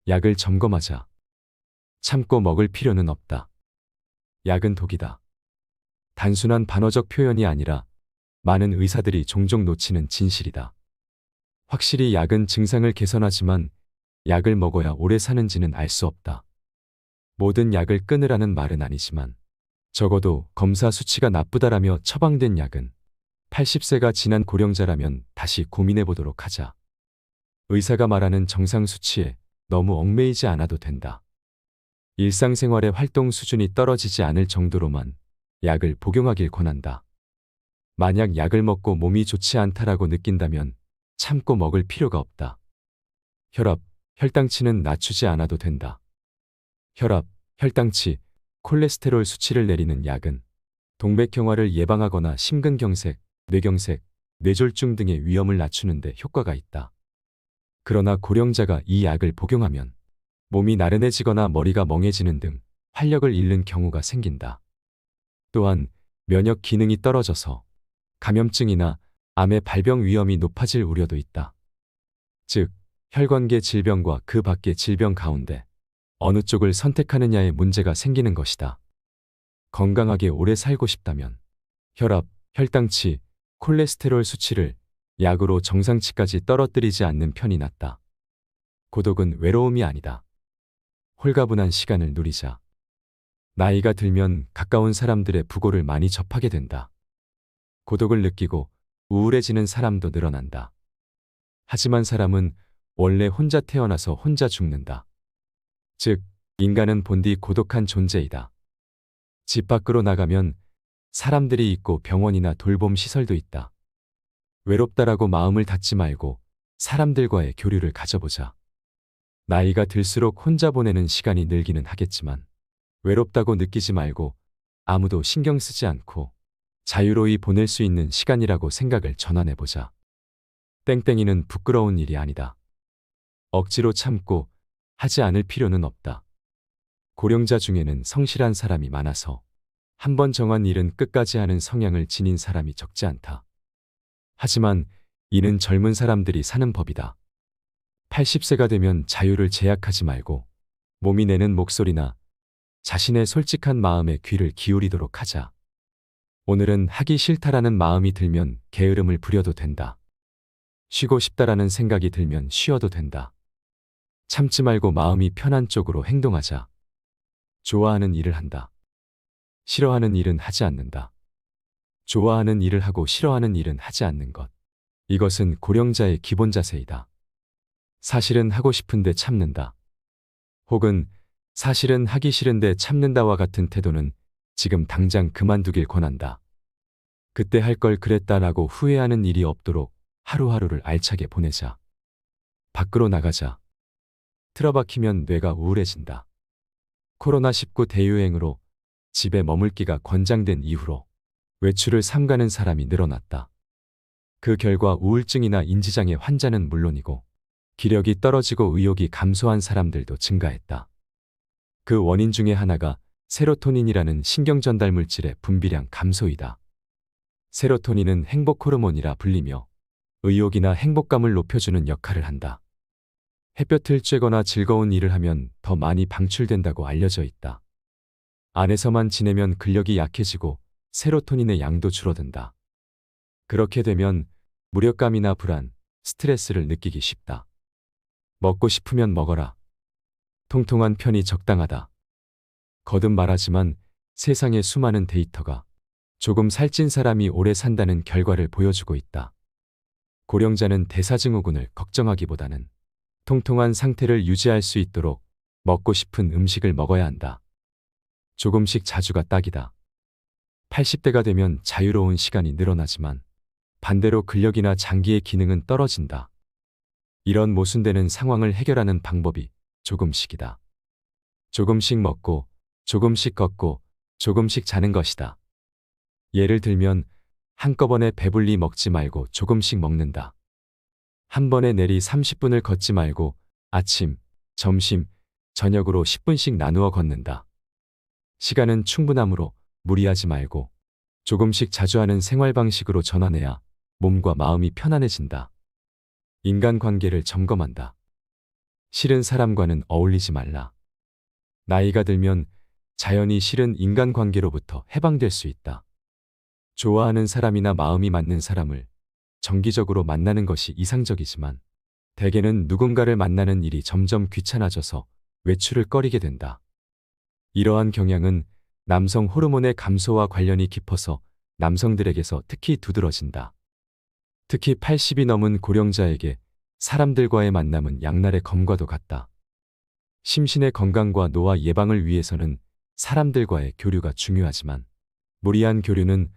약을 점검하자. 참고 먹을 필요는 없다. 약은 독이다. 단순한 반어적 표현이 아니라 많은 의사들이 종종 놓치는 진실이다. 확실히 약은 증상을 개선하지만 약을 먹어야 오래 사는지는 알 수 없다. 모든 약을 끊으라는 말은 아니지만 적어도 검사 수치가 나쁘다라며 처방된 약은 80세가 지난 고령자라면 다시 고민해 보도록 하자. 의사가 말하는 정상 수치에 너무 얽매이지 않아도 된다. 일상생활의 활동 수준이 떨어지지 않을 정도로만 약을 복용하길 권한다. 만약 약을 먹고 몸이 좋지 않다라고 느낀다면 참고 먹을 필요가 없다. 혈압, 혈당치는 낮추지 않아도 된다. 혈압, 혈당치, 콜레스테롤 수치를 내리는 약은 동맥경화를 예방하거나 심근경색, 뇌경색, 뇌졸중 등의 위험을 낮추는 데 효과가 있다. 그러나 고령자가 이 약을 복용하면 몸이 나른해지거나 머리가 멍해지는 등 활력을 잃는 경우가 생긴다. 또한 면역 기능이 떨어져서 감염증이나 암의 발병 위험이 높아질 우려도 있다. 즉, 혈관계 질병과 그 밖의 질병 가운데 어느 쪽을 선택하느냐에 문제가 생기는 것이다. 건강하게 오래 살고 싶다면 혈압, 혈당치, 콜레스테롤 수치를 약으로 정상치까지 떨어뜨리지 않는 편이 낫다. 고독은 외로움이 아니다. 홀가분한 시간을 누리자. 나이가 들면 가까운 사람들의 부고를 많이 접하게 된다. 고독을 느끼고 우울해지는 사람도 늘어난다. 하지만 사람은 원래 혼자 태어나서 혼자 죽는다. 즉, 인간은 본디 고독한 존재이다. 집 밖으로 나가면 사람들이 있고 병원이나 돌봄 시설도 있다. 외롭다라고 마음을 닫지 말고 사람들과의 교류를 가져보자. 나이가 들수록 혼자 보내는 시간이 늘기는 하겠지만 외롭다고 느끼지 말고 아무도 신경 쓰지 않고 자유로이 보낼 수 있는 시간이라고 생각을 전환해보자. 땡땡이는 부끄러운 일이 아니다. 억지로 참고 하지 않을 필요는 없다. 고령자 중에는 성실한 사람이 많아서 한 번 정한 일은 끝까지 하는 성향을 지닌 사람이 적지 않다. 하지만 이는 젊은 사람들이 사는 법이다. 80세가 되면 자유를 제약하지 말고 몸이 내는 목소리나 자신의 솔직한 마음에 귀를 기울이도록 하자. 오늘은 하기 싫다라는 마음이 들면 게으름을 부려도 된다. 쉬고 싶다라는 생각이 들면 쉬어도 된다. 참지 말고 마음이 편한 쪽으로 행동하자. 좋아하는 일을 한다. 싫어하는 일은 하지 않는다. 좋아하는 일을 하고 싫어하는 일은 하지 않는 것. 이것은 고령자의 기본 자세이다. 사실은 하고 싶은데 참는다. 혹은 사실은 하기 싫은데 참는다와 같은 태도는 지금 당장 그만두길 권한다. 그때 할 걸 그랬다라고 후회하는 일이 없도록 하루하루를 알차게 보내자. 밖으로 나가자. 틀어박히면 뇌가 우울해진다. 코로나19 대유행으로 집에 머물기가 권장된 이후로 외출을 삼가는 사람이 늘어났다. 그 결과 우울증이나 인지장애 환자는 물론이고 기력이 떨어지고 의욕이 감소한 사람들도 증가했다. 그 원인 중에 하나가 세로토닌이라는 신경전달 물질의 분비량 감소이다. 세로토닌은 행복 호르몬이라 불리며 의욕이나 행복감을 높여주는 역할을 한다. 햇볕을 쬐거나 즐거운 일을 하면 더 많이 방출된다고 알려져 있다. 안에서만 지내면 근력이 약해지고 세로토닌의 양도 줄어든다. 그렇게 되면 무력감이나 불안, 스트레스를 느끼기 쉽다. 먹고 싶으면 먹어라. 통통한 편이 적당하다. 거듭 말하지만 세상의 수많은 데이터가 조금 살찐 사람이 오래 산다는 결과를 보여주고 있다. 고령자는 대사증후군을 걱정하기보다는 통통한 상태를 유지할 수 있도록 먹고 싶은 음식을 먹어야 한다. 조금씩 자주가 딱이다. 80대가 되면 자유로운 시간이 늘어나지만 반대로 근력이나 장기의 기능은 떨어진다. 이런 모순되는 상황을 해결하는 방법이 조금씩이다. 조금씩 먹고, 조금씩 걷고, 조금씩 자는 것이다. 예를 들면 한꺼번에 배불리 먹지 말고 조금씩 먹는다. 한 번에 내리 30분을 걷지 말고 아침, 점심, 저녁으로 10분씩 나누어 걷는다. 시간은 충분하므로 무리하지 말고 조금씩 자주 하는 생활 방식으로 전환해야 몸과 마음이 편안해진다. 인간관계를 점검한다. 싫은 사람과는 어울리지 말라. 나이가 들면 자연히 싫은 인간관계로부터 해방될 수 있다. 좋아하는 사람이나 마음이 맞는 사람을 정기적으로 만나는 것이 이상적이지만 대개는 누군가를 만나는 일이 점점 귀찮아져서 외출을 꺼리게 된다. 이러한 경향은 남성 호르몬의 감소와 관련이 깊어서 남성들에게서 특히 두드러진다. 특히 80이 넘은 고령자에게 사람들과의 만남은 양날의 검과도 같다. 심신의 건강과 노화 예방을 위해서는 사람들과의 교류가 중요하지만 무리한 교류는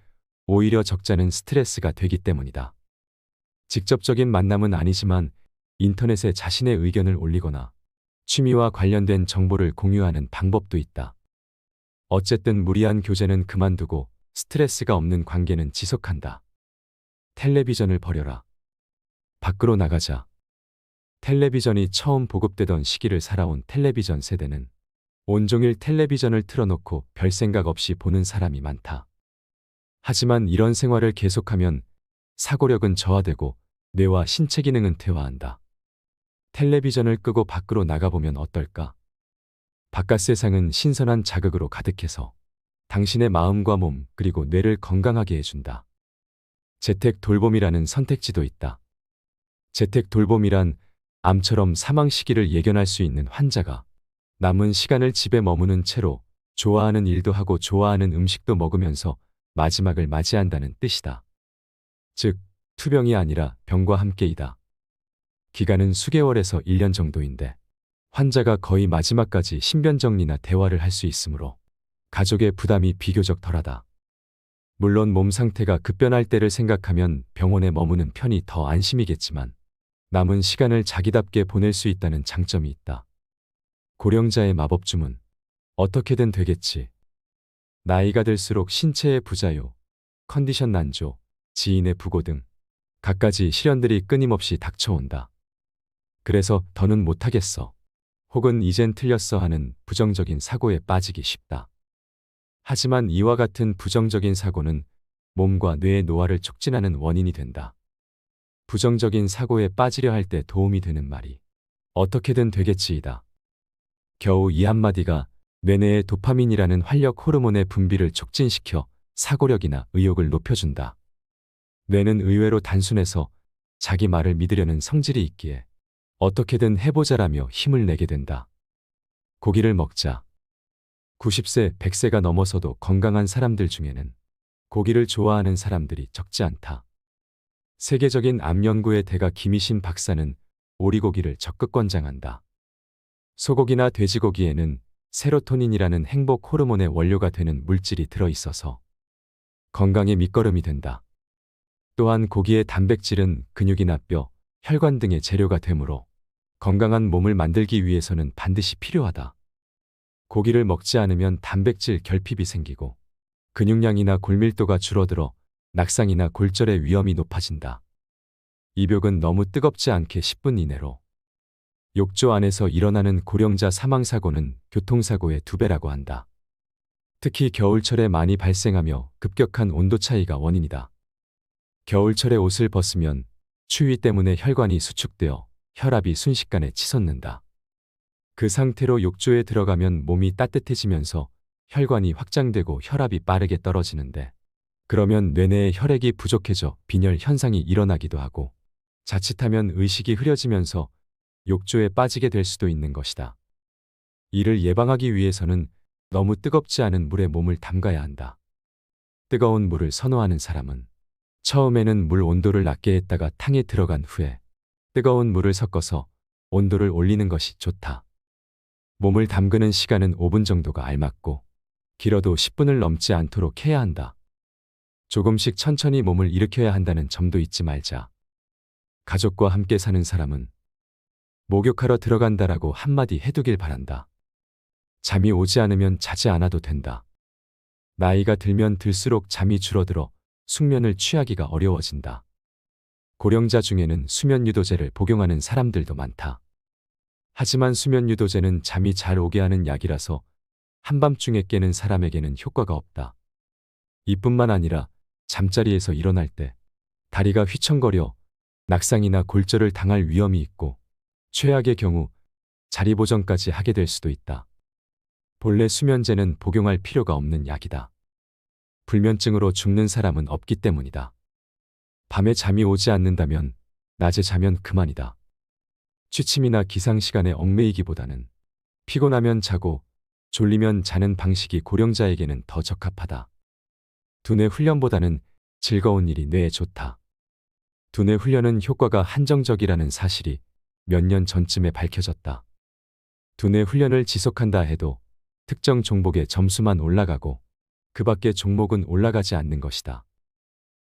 오히려 적잖은 스트레스가 되기 때문이다. 직접적인 만남은 아니지만 인터넷에 자신의 의견을 올리거나 취미와 관련된 정보를 공유하는 방법도 있다. 어쨌든 무리한 교제는 그만두고 스트레스가 없는 관계는 지속한다. 텔레비전을 버려라. 밖으로 나가자. 텔레비전이 처음 보급되던 시기를 살아온 텔레비전 세대는 온종일 텔레비전을 틀어놓고 별 생각 없이 보는 사람이 많다. 하지만 이런 생활을 계속하면 사고력은 저하되고 뇌와 신체 기능은 퇴화한다. 텔레비전을 끄고 밖으로 나가보면 어떨까? 바깥 세상은 신선한 자극으로 가득해서 당신의 마음과 몸 그리고 뇌를 건강하게 해준다. 재택 돌봄이라는 선택지도 있다. 재택 돌봄이란 암처럼 사망 시기를 예견할 수 있는 환자가 남은 시간을 집에 머무는 채로 좋아하는 일도 하고 좋아하는 음식도 먹으면서 마지막을 맞이한다는 뜻이다. 즉, 투병이 아니라 병과 함께이다. 기간은 수개월에서 1년 정도인데 환자가 거의 마지막까지 신변정리나 대화를 할 수 있으므로 가족의 부담이 비교적 덜하다. 물론 몸 상태가 급변할 때를 생각하면 병원에 머무는 편이 더 안심이겠지만 남은 시간을 자기답게 보낼 수 있다는 장점이 있다. 고령자의 마법 주문. 어떻게든 되겠지. 나이가 들수록 신체의 부자요, 컨디션 난조, 지인의 부고 등 갖가지 시련들이 끊임없이 닥쳐온다. 그래서 더는 못하겠어. 혹은 이젠 틀렸어 하는 부정적인 사고에 빠지기 쉽다. 하지만 이와 같은 부정적인 사고는 몸과 뇌의 노화를 촉진하는 원인이 된다. 부정적인 사고에 빠지려 할 때 도움이 되는 말이 어떻게든 되겠지이다. 겨우 이 한마디가 뇌내의 도파민이라는 활력 호르몬의 분비를 촉진시켜 사고력이나 의욕을 높여준다. 뇌는 의외로 단순해서 자기 말을 믿으려는 성질이 있기에 어떻게든 해보자라며 힘을 내게 된다. 고기를 먹자. 90세, 100세가 넘어서도 건강한 사람들 중에는 고기를 좋아하는 사람들이 적지 않다. 세계적인 암 연구의 대가 김희신 박사는 오리고기를 적극 권장한다. 소고기나 돼지고기에는 세로토닌이라는 행복 호르몬의 원료가 되는 물질이 들어있어서 건강의 밑거름이 된다. 또한 고기의 단백질은 근육이나 뼈, 혈관 등의 재료가 되므로 건강한 몸을 만들기 위해서는 반드시 필요하다. 고기를 먹지 않으면 단백질 결핍이 생기고 근육량이나 골밀도가 줄어들어 낙상이나 골절의 위험이 높아진다. 입욕은 너무 뜨겁지 않게 10분 이내로. 욕조 안에서 일어나는 고령자 사망사고는 교통사고의 2배라고 한다. 특히 겨울철에 많이 발생하며 급격한 온도 차이가 원인이다. 겨울철에 옷을 벗으면 추위 때문에 혈관이 수축되어 혈압이 순식간에 치솟는다. 그 상태로 욕조에 들어가면 몸이 따뜻해지면서 혈관이 확장되고 혈압이 빠르게 떨어지는데 그러면 뇌내의 혈액이 부족해져 빈혈 현상이 일어나기도 하고 자칫하면 의식이 흐려지면서 욕조에 빠지게 될 수도 있는 것이다. 이를 예방하기 위해서는 너무 뜨겁지 않은 물에 몸을 담가야 한다. 뜨거운 물을 선호하는 사람은 처음에는 물 온도를 낮게 했다가 탕에 들어간 후에 뜨거운 물을 섞어서 온도를 올리는 것이 좋다. 몸을 담그는 시간은 5분 정도가 알맞고 길어도 10분을 넘지 않도록 해야 한다. 조금씩 천천히 몸을 일으켜야 한다는 점도 잊지 말자. 가족과 함께 사는 사람은 목욕하러 들어간다라고 한마디 해두길 바란다. 잠이 오지 않으면 자지 않아도 된다. 나이가 들면 들수록 잠이 줄어들어 숙면을 취하기가 어려워진다. 고령자 중에는 수면유도제를 복용하는 사람들도 많다. 하지만 수면유도제는 잠이 잘 오게 하는 약이라서 한밤중에 깨는 사람에게는 효과가 없다. 이뿐만 아니라 잠자리에서 일어날 때 다리가 휘청거려 낙상이나 골절을 당할 위험이 있고 최악의 경우 자리 보정까지 하게 될 수도 있다. 본래 수면제는 복용할 필요가 없는 약이다. 불면증으로 죽는 사람은 없기 때문이다. 밤에 잠이 오지 않는다면 낮에 자면 그만이다. 취침이나 기상시간에 얽매이기보다는 피곤하면 자고 졸리면 자는 방식이 고령자에게는 더 적합하다. 두뇌 훈련보다는 즐거운 일이 뇌에 좋다. 두뇌 훈련은 효과가 한정적이라는 사실이 몇 년 전쯤에 밝혀졌다. 두뇌 훈련을 지속한다 해도 특정 종목의 점수만 올라가고 그 밖의 종목은 올라가지 않는 것이다.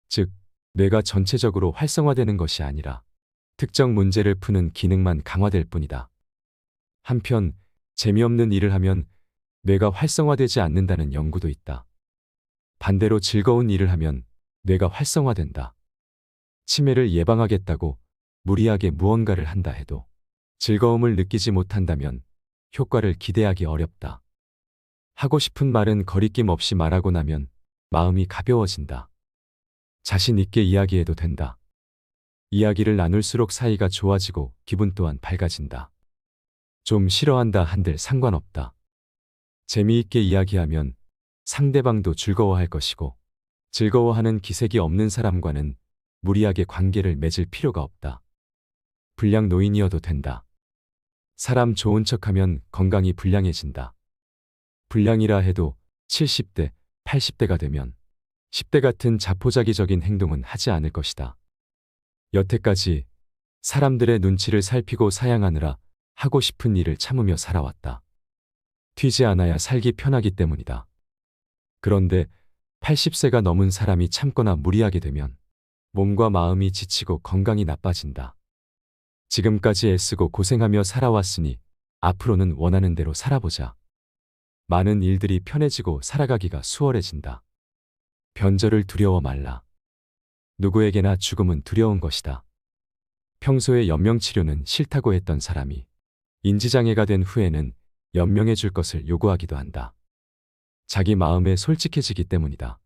즉, 뇌가 전체적으로 활성화되는 것이 아니라 특정 문제를 푸는 기능만 강화될 뿐이다. 한편 재미없는 일을 하면 뇌가 활성화되지 않는다는 연구도 있다. 반대로 즐거운 일을 하면 뇌가 활성화된다. 치매를 예방하겠다고 무리하게 무언가를 한다 해도 즐거움을 느끼지 못한다면 효과를 기대하기 어렵다. 하고 싶은 말은 거리낌 없이 말하고 나면 마음이 가벼워진다. 자신 있게 이야기해도 된다. 이야기를 나눌수록 사이가 좋아지고 기분 또한 밝아진다. 좀 싫어한다 한들 상관없다. 재미있게 이야기하면 상대방도 즐거워할 것이고 즐거워하는 기색이 없는 사람과는 무리하게 관계를 맺을 필요가 없다. 불량 노인이어도 된다. 사람 좋은 척하면 건강이 불량해진다. 불량이라 해도 70대, 80대가 되면 10대 같은 자포자기적인 행동은 하지 않을 것이다. 여태까지 사람들의 눈치를 살피고 사양하느라 하고 싶은 일을 참으며 살아왔다. 튀지 않아야 살기 편하기 때문이다. 그런데 80세가 넘은 사람이 참거나 무리하게 되면 몸과 마음이 지치고 건강이 나빠진다. 지금까지 애쓰고 고생하며 살아왔으니 앞으로는 원하는 대로 살아보자. 많은 일들이 편해지고 살아가기가 수월해진다. 변절을 두려워 말라. 누구에게나 죽음은 두려운 것이다. 평소에 연명치료는 싫다고 했던 사람이 인지장애가 된 후에는 연명해 줄 것을 요구하기도 한다. 자기 마음에 솔직해지기 때문이다.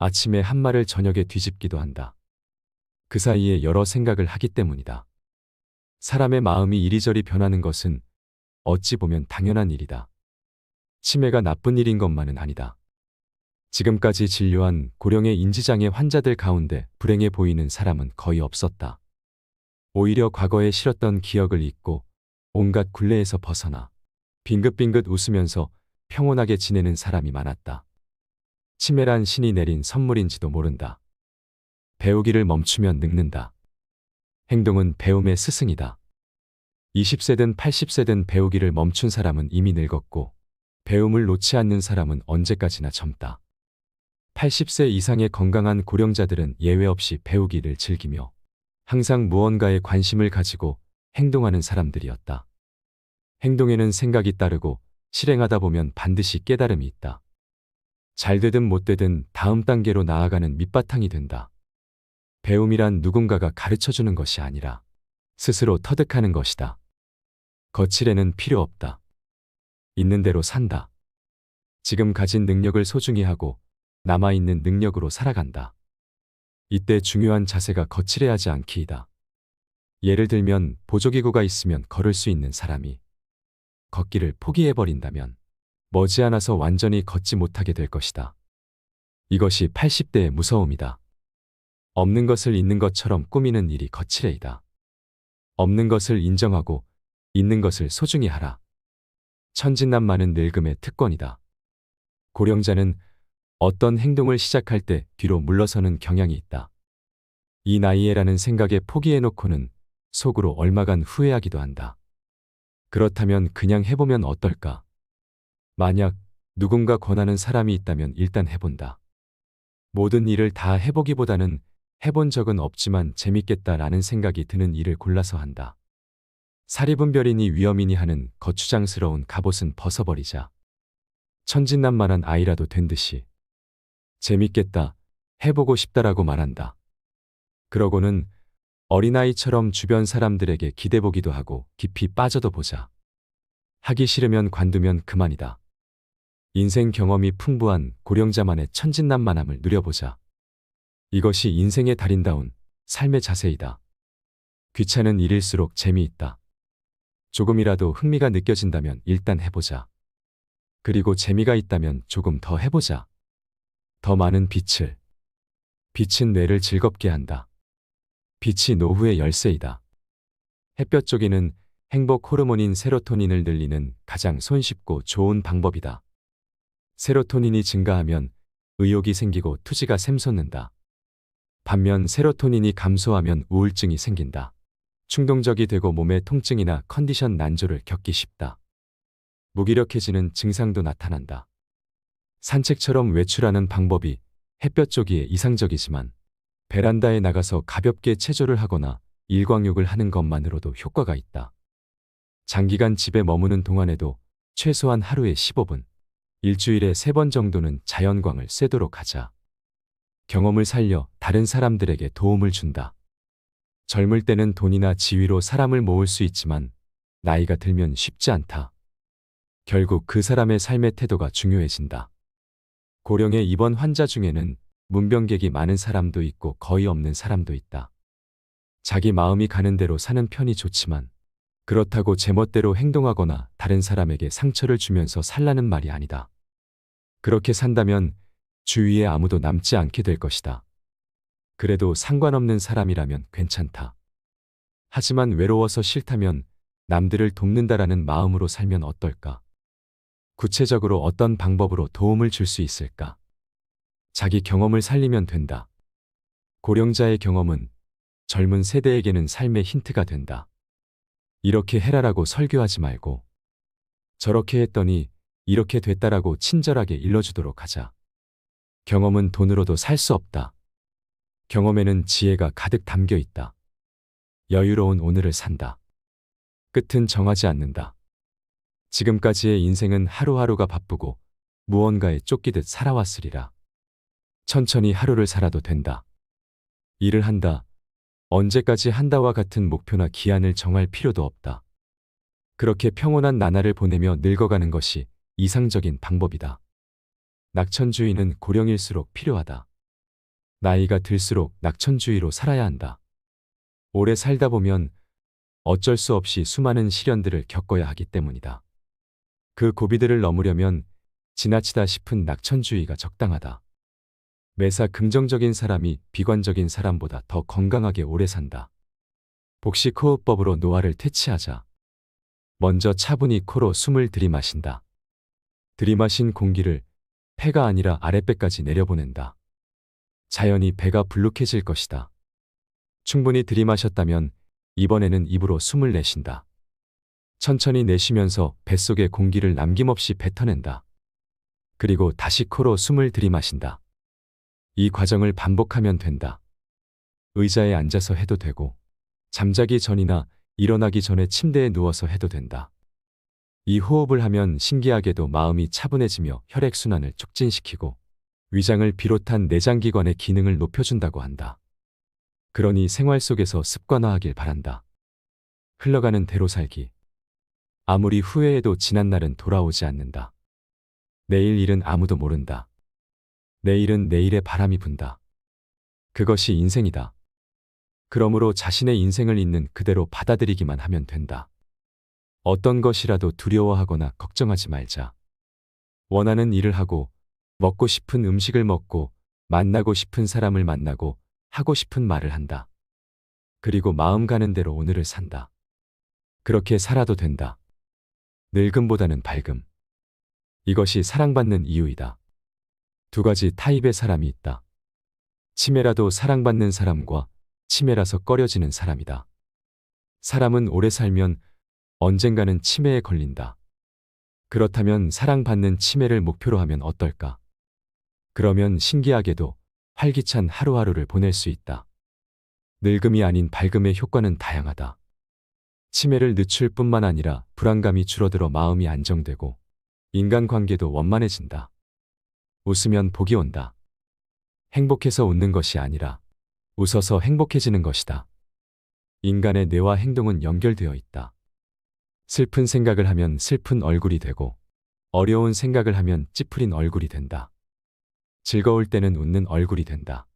아침에 한 말을 저녁에 뒤집기도 한다. 그 사이에 여러 생각을 하기 때문이다. 사람의 마음이 이리저리 변하는 것은 어찌 보면 당연한 일이다. 치매가 나쁜 일인 것만은 아니다. 지금까지 진료한 고령의 인지장애 환자들 가운데 불행해 보이는 사람은 거의 없었다. 오히려 과거에 싫었던 기억을 잊고 온갖 굴레에서 벗어나 빙긋빙긋 웃으면서 평온하게 지내는 사람이 많았다. 치매란 신이 내린 선물인지도 모른다. 배우기를 멈추면 늙는다. 행동은 배움의 스승이다. 20세든 80세든 배우기를 멈춘 사람은 이미 늙었고 배움을 놓지 않는 사람은 언제까지나 젊다. 80세 이상의 건강한 고령자들은 예외 없이 배우기를 즐기며 항상 무언가에 관심을 가지고 행동하는 사람들이었다. 행동에는 생각이 따르고 실행하다 보면 반드시 깨달음이 있다. 잘 되든 못 되든 다음 단계로 나아가는 밑바탕이 된다. 배움이란 누군가가 가르쳐주는 것이 아니라 스스로 터득하는 것이다. 거칠애는 필요 없다. 있는 대로 산다. 지금 가진 능력을 소중히 하고 남아있는 능력으로 살아간다. 이때 중요한 자세가 거칠해하지 않기이다. 예를 들면 보조기구가 있으면 걸을 수 있는 사람이 걷기를 포기해버린다면 머지않아서 완전히 걷지 못하게 될 것이다. 이것이 80대의 무서움이다. 없는 것을 있는 것처럼 꾸미는 일이 거칠애이다. 없는 것을 인정하고 있는 것을 소중히 하라. 천진난만은 늙음의 특권이다. 고령자는 어떤 행동을 시작할 때 뒤로 물러서는 경향이 있다. 이 나이에라는 생각에 포기해놓고는 속으로 얼마간 후회하기도 한다. 그렇다면 그냥 해보면 어떨까? 만약 누군가 권하는 사람이 있다면 일단 해본다. 모든 일을 다 해보기보다는 해본 적은 없지만 재밌겠다라는 생각이 드는 일을 골라서 한다. 사리분별이니 위험이니 하는 거추장스러운 갑옷은 벗어버리자. 천진난만한 아이라도 된 듯이 재밌겠다, 해보고 싶다라고 말한다. 그러고는 어린아이처럼 주변 사람들에게 기대보기도 하고 깊이 빠져도 보자. 하기 싫으면 관두면 그만이다. 인생 경험이 풍부한 고령자만의 천진난만함을 누려보자. 이것이 인생의 달인다운 삶의 자세이다. 귀찮은 일일수록 재미있다. 조금이라도 흥미가 느껴진다면 일단 해보자. 그리고 재미가 있다면 조금 더 해보자. 더 많은 빛을. 빛은 뇌를 즐겁게 한다. 빛이 노후의 열쇠이다. 햇볕 쬐기는 행복 호르몬인 세로토닌을 늘리는 가장 손쉽고 좋은 방법이다. 세로토닌이 증가하면 의욕이 생기고 투지가 샘솟는다. 반면 세로토닌이 감소하면 우울증이 생긴다. 충동적이 되고 몸의 통증이나 컨디션 난조를 겪기 쉽다. 무기력해지는 증상도 나타난다. 산책처럼 외출하는 방법이 햇볕 쬐기에 이상적이지만 베란다에 나가서 가볍게 체조를 하거나 일광욕을 하는 것만으로도 효과가 있다. 장기간 집에 머무는 동안에도 최소한 하루에 15분, 일주일에 3번 정도는 자연광을 쐬도록 하자. 경험을 살려 다른 사람들에게 도움을 준다. 젊을 때는 돈이나 지위로 사람을 모을 수 있지만 나이가 들면 쉽지 않다. 결국 그 사람의 삶의 태도가 중요해진다. 고령의 입원 환자 중에는 문병객이 많은 사람도 있고 거의 없는 사람도 있다. 자기 마음이 가는 대로 사는 편이 좋지만 그렇다고 제멋대로 행동하거나 다른 사람에게 상처를 주면서 살라는 말이 아니다. 그렇게 산다면 주위에 아무도 남지 않게 될 것이다. 그래도 상관없는 사람이라면 괜찮다. 하지만 외로워서 싫다면 남들을 돕는다라는 마음으로 살면 어떨까? 구체적으로 어떤 방법으로 도움을 줄 수 있을까? 자기 경험을 살리면 된다. 고령자의 경험은 젊은 세대에게는 삶의 힌트가 된다. 이렇게 해라라고 설교하지 말고 저렇게 했더니 이렇게 됐다라고 친절하게 일러주도록 하자. 경험은 돈으로도 살 수 없다. 경험에는 지혜가 가득 담겨 있다. 여유로운 오늘을 산다. 끝은 정하지 않는다. 지금까지의 인생은 하루하루가 바쁘고 무언가에 쫓기듯 살아왔으리라. 천천히 하루를 살아도 된다. 일을 한다. 언제까지 한다와 같은 목표나 기한을 정할 필요도 없다. 그렇게 평온한 나날을 보내며 늙어가는 것이 이상적인 방법이다. 낙천주의는 고령일수록 필요하다. 나이가 들수록 낙천주의로 살아야 한다. 오래 살다 보면 어쩔 수 없이 수많은 시련들을 겪어야 하기 때문이다. 그 고비들을 넘으려면 지나치다 싶은 낙천주의가 적당하다. 매사 긍정적인 사람이 비관적인 사람보다 더 건강하게 오래 산다. 복식호흡법으로 노화를 퇴치하자. 먼저 차분히 코로 숨을 들이마신다. 들이마신 공기를 폐가 아니라 아랫배까지 내려보낸다. 자연히 배가 불룩해질 것이다. 충분히 들이마셨다면 이번에는 입으로 숨을 내쉰다. 천천히 내쉬면서 뱃속에 공기를 남김없이 뱉어낸다. 그리고 다시 코로 숨을 들이마신다. 이 과정을 반복하면 된다. 의자에 앉아서 해도 되고 잠자기 전이나 일어나기 전에 침대에 누워서 해도 된다. 이 호흡을 하면 신기하게도 마음이 차분해지며 혈액순환을 촉진시키고 위장을 비롯한 내장기관의 기능을 높여준다고 한다. 그러니 생활 속에서 습관화하길 바란다. 흘러가는 대로 살기. 아무리 후회해도 지난 날은 돌아오지 않는다. 내일 일은 아무도 모른다. 내일은 내일의 바람이 분다. 그것이 인생이다. 그러므로 자신의 인생을 있는 그대로 받아들이기만 하면 된다. 어떤 것이라도 두려워하거나 걱정하지 말자. 원하는 일을 하고, 먹고 싶은 음식을 먹고, 만나고 싶은 사람을 만나고, 하고 싶은 말을 한다. 그리고 마음 가는 대로 오늘을 산다. 그렇게 살아도 된다. 늙음보다는 밝음. 이것이 사랑받는 이유이다. 두 가지 타입의 사람이 있다. 치매라도 사랑받는 사람과 치매라서 꺼려지는 사람이다. 사람은 오래 살면 언젠가는 치매에 걸린다. 그렇다면 사랑받는 치매를 목표로 하면 어떨까? 그러면 신기하게도 활기찬 하루하루를 보낼 수 있다. 늙음이 아닌 밝음의 효과는 다양하다. 치매를 늦출 뿐만 아니라 불안감이 줄어들어 마음이 안정되고 인간관계도 원만해진다. 웃으면 복이 온다. 행복해서 웃는 것이 아니라 웃어서 행복해지는 것이다. 인간의 뇌와 행동은 연결되어 있다. 슬픈 생각을 하면 슬픈 얼굴이 되고 어려운 생각을 하면 찌푸린 얼굴이 된다. 즐거울 때는 웃는 얼굴이 된다.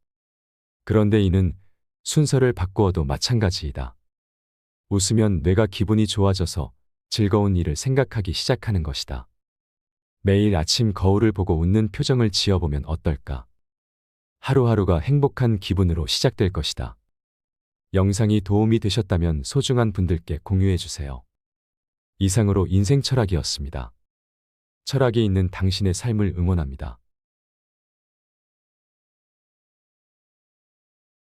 그런데 이는 순서를 바꾸어도 마찬가지이다. 웃으면 뇌가 기분이 좋아져서 즐거운 일을 생각하기 시작하는 것이다. 매일 아침 거울을 보고 웃는 표정을 지어보면 어떨까? 하루하루가 행복한 기분으로 시작될 것이다. 영상이 도움이 되셨다면 소중한 분들께 공유해주세요. 이상으로 인생철학이었습니다. 철학이 있는 당신의 삶을 응원합니다.